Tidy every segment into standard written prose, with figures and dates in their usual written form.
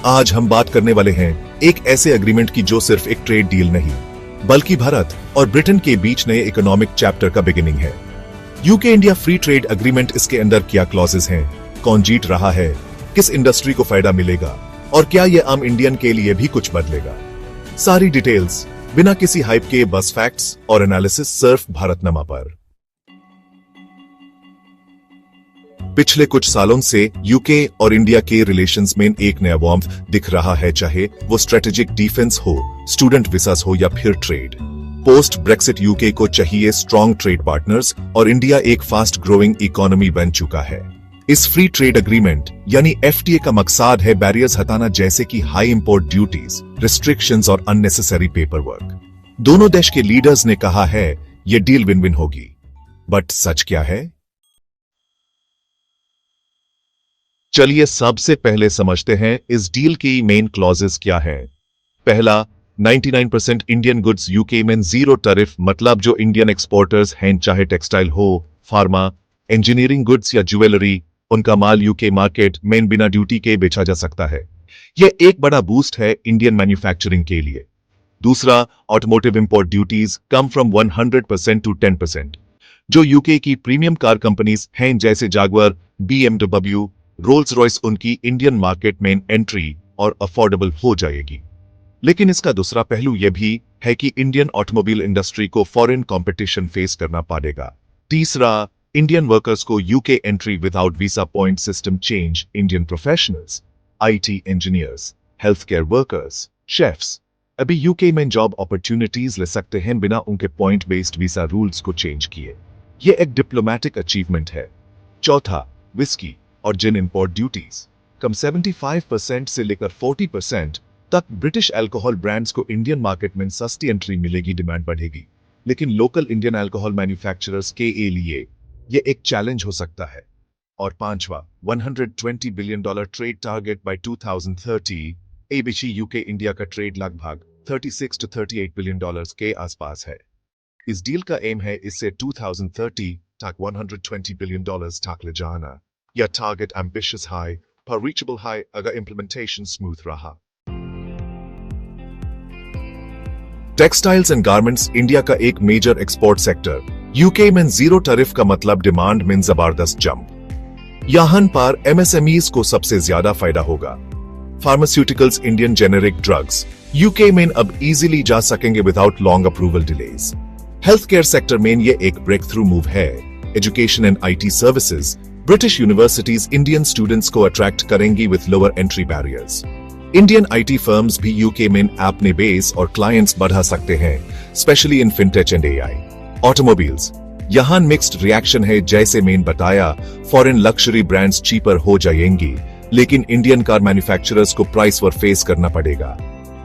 आज हम बात करने वाले हैं एक ऐसे एग्रीमेंट की जो सिर्फ एक ट्रेड डील नहीं, बल्कि भारत और ब्रिटेन के बीच नए इकोनॉमिक चैप्टर का बिगिनिंग है। UK India free trade agreement, इसके अंदर क्या क्लॉजेस हैं, कौन जीत रहा है, किस इंडस्ट्री को फायदा मिलेगा और क्या यह आम इंडियन के लिए भी कुछ बदलेगा। सारी डिटेल्स बिना किसी हाइप के, बस फैक्ट्स और एनालिसिस सिर्फ भारतनामा पर। पिछले कुछ सालों से यूके और इंडिया के रिलेशंस में एक नया वार्मथ दिख रहा है, चाहे वो स्ट्रेटेजिक डिफेंस हो, स्टूडेंट वीसास हो या फिर ट्रेड। पोस्ट ब्रेक्सिट यूके को चाहिए स्ट्रॉन्ग ट्रेड पार्टनर्स और इंडिया एक फास्ट ग्रोइंग इकोनॉमी बन चुका है। इस फ्री ट्रेड एग्रीमेंट यानी एफटीए का मकसद है बैरियर्स हटाना, जैसे कि हाई इंपोर्ट ड्यूटीज, रिस्ट्रिक्शंस और अननेसेसरी पेपर वर्क। दोनों देश के लीडर्स ने कहा है ये डील विन विन होगी, बट सच क्या है? चलिए सबसे पहले समझते हैं इस डील की मेन क्लॉजेस क्या है। पहला, 99% इंडियन गुड्स यूके में जीरो टैरिफ, मतलब जो इंडियन एक्सपोर्टर्स हैं, चाहे टेक्सटाइल हो, फार्मा, इंजीनियरिंग गुड्स या ज्वेलरी, उनका माल यूके मार्केट में बिना ड्यूटी के बेचा जा सकता है। यह एक बड़ा बूस्ट है इंडियन मैन्युफैक्चरिंग के लिए। दूसरा, automotive import duties come from 100% to 10%। जो यूके की प्रीमियम कार कंपनीज हैं जैसे जागुआर, BMW, रोल्स रॉयस, उनकी इंडियन मार्केट में एंट्री और अफोर्डेबल हो जाएगी। लेकिन इसका दूसरा पहलू यह भी है कि इंडियन ऑटोमोबाइल इंडस्ट्री को फॉरेन कंपटीशन फेस करना पड़ेगा। तीसरा, इंडियन वर्कर्स को UK entry without visa point system change. Indian professionals, IT engineers, health care workers, chefs अभी यूके में जॉब अपॉर्चुनिटीज ले सकते हैं बिना उनके पॉइंट बेस्ड वीसा रूल्स को चेंज किए। यह एक डिप्लोमेटिक अचीवमेंट है। चौथा, विस्की और जिन इंपोर्ट ड्यूटीज कम 75% से लेकर 40% तक। ब्रिटिश अल्कोहल ब्रांड्स को इंडियन मार्केट में सस्ती एंट्री मिलेगी, डिमांड बढ़ेगी। लेकिन लोकल इंडियन अल्कोहल मैन्युफैक्चरर्स के लिए यह एक चैलेंज हो सकता है। और पांचवा, $120 billion trade target by 2030। ABC UK India का ट्रेड लगभग $36 to $38 बिलियन के आसपास है। इस डील का एम है इससे 2030 तक $120 बिलियन तक ले जाना। यह टारगेट एम्बिशियस हाई पर रीचेबल हाई अगर इंप्लीमेंटेशन स्मूथ रहा। टेक्सटाइल्स एंड गारमेंट्स इंडिया का एक मेजर एक्सपोर्ट सेक्टर। यूके में जीरो टैरिफ का मतलब डिमांड में जबरदस्त जंप। यहां पर MSMEs को सबसे ज्यादा फायदा होगा। Pharmaceuticals, Indian generic drugs UK में अब इजीली जा सकेंगे without long approval delays. Health care sector में ये एक ब्रेक थ्रू मूव है। Education and IT services, British universities Indian students को अट्रैक्ट करेंगी with lower entry barriers. Indian IT firms भी यूके में अपने बेस और क्लाइंट्स बढ़ा सकते हैं, specially in fintech and AI। Automobiles, यहां मिक्स्ड रिएक्शन है, जैसे मैंने बताया, फॉरेन लक्जरी ब्रांड्स चीपर हो जाएंगी, लेकिन इंडियन कार मैन्युफैक्चरर्स को प्राइस वॉर फेस करना पड़ेगा।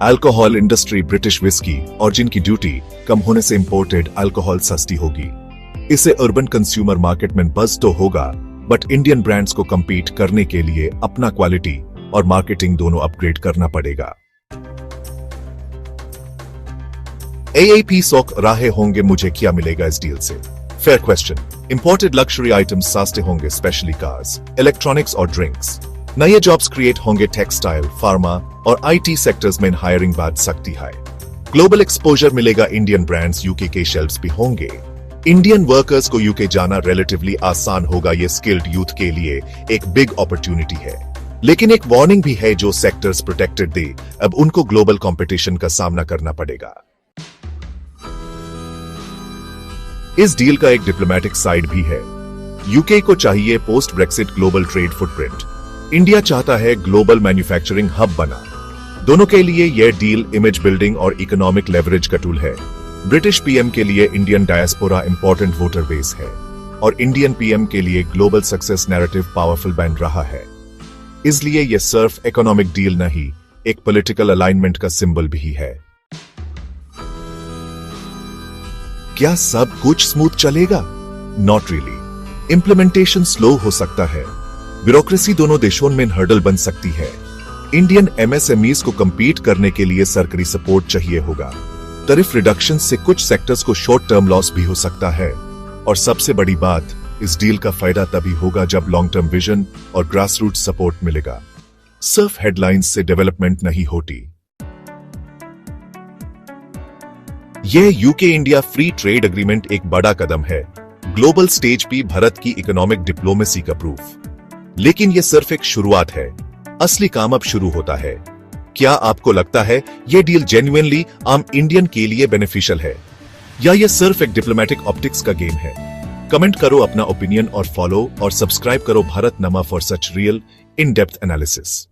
अल्कोहल इंडस्ट्री, ब्रिटिश विस्की और जिनकी ड्यूटी कम होने से इंपोर्टेड अल्कोहल सस्ती होगी। इससे अर्बन कंज्यूमर मार्केट में बज तो होगा, बट इंडियन ब्रांड्स को compete करने के लिए अपना क्वालिटी और मार्केटिंग दोनों अपग्रेड करना पड़ेगा। AAP सोच रहे होंगे मुझे क्या मिलेगा इस डील से। Fair question. Imported luxury items सस्ते होंगे, स्पेशली कार्स, इलेक्ट्रॉनिक्स और ड्रिंक्स। नए जॉब्स क्रिएट होंगे टेक्सटाइल, फार्मा और IT सेक्टर्स में हायरिंग बढ़ सकती है। ग्लोबल एक्सपोजर मिलेगा, इंडियन ब्रांड्स यूके के शेल्फ्स भी होंगे। इंडियन वर्कर्स को यूके जाना रिलेटिवली आसान होगा, ये स्किल्ड यूथ के लिए एक बिग अपॉर्चुनिटी है। लेकिन एक वार्निंग भी है, जो सेक्टर्स प्रोटेक्टेड थे अब उनको ग्लोबल कंपटीशन का सामना करना पड़ेगा। इस डील का एक डिप्लोमेटिक साइड भी है। यूके को चाहिए post Brexit global trade footprint. India चाहता है ग्लोबल मैन्युफैक्चरिंग हब बना। दोनों के लिए यह डील इमेज बिल्डिंग और इकोनॉमिक लेवरेज का टूल है। ब्रिटिश PM के लिए Indian diaspora important voter base है और इंडियन PM के लिए ग्लोबल सक्सेस नैरेटिव पावरफुल बन रहा है। इसलिए यह सिर्फ इकोनॉमिक डील नहीं, एक पॉलिटिकल अलाइनमेंट का सिंबल भी है। क्या सब कुछ स्मूथ चलेगा? Not really. इंप्लीमेंटेशन स्लो हो सकता है। ब्यूरोक्रेसी दोनों देशों में हर्डल बन सकती है। इंडियन MSMEs को compete करने के लिए सरकारी सपोर्ट चाहिए होगा। टैरिफ रिडक्शन से कुछ सेक्टर्स को शॉर्ट टर्म लॉस भी हो सकता है। और सबसे बड़ी बात, इस डील का फायदा तभी होगा जब लॉन्ग टर्म विजन और ग्रासरूट सपोर्ट मिलेगा। सिर्फ हेडलाइंस से डेवलपमेंट नहीं होती। यह UK India free trade agreement एक बड़ा कदम है, ग्लोबल स्टेज पे भारत की इकोनॉमिक डिप्लोमेसी का प्रूफ। लेकिन यह सिर्फ एक शुरुआत है, असली काम अब शुरू होता है। क्या आपको लगता है यह डील जेन्युइनली आम इंडियन के लिए बेनिफिशियल है, या यह सिर्फ एक डिप्लोमेटिक ऑप्टिक्स का गेम है? कमेंट करो अपना ओपिनियन और फॉलो और सब्सक्राइब करो भारतनामा फॉर सच रियल इन डेप्थ एनालिसिस।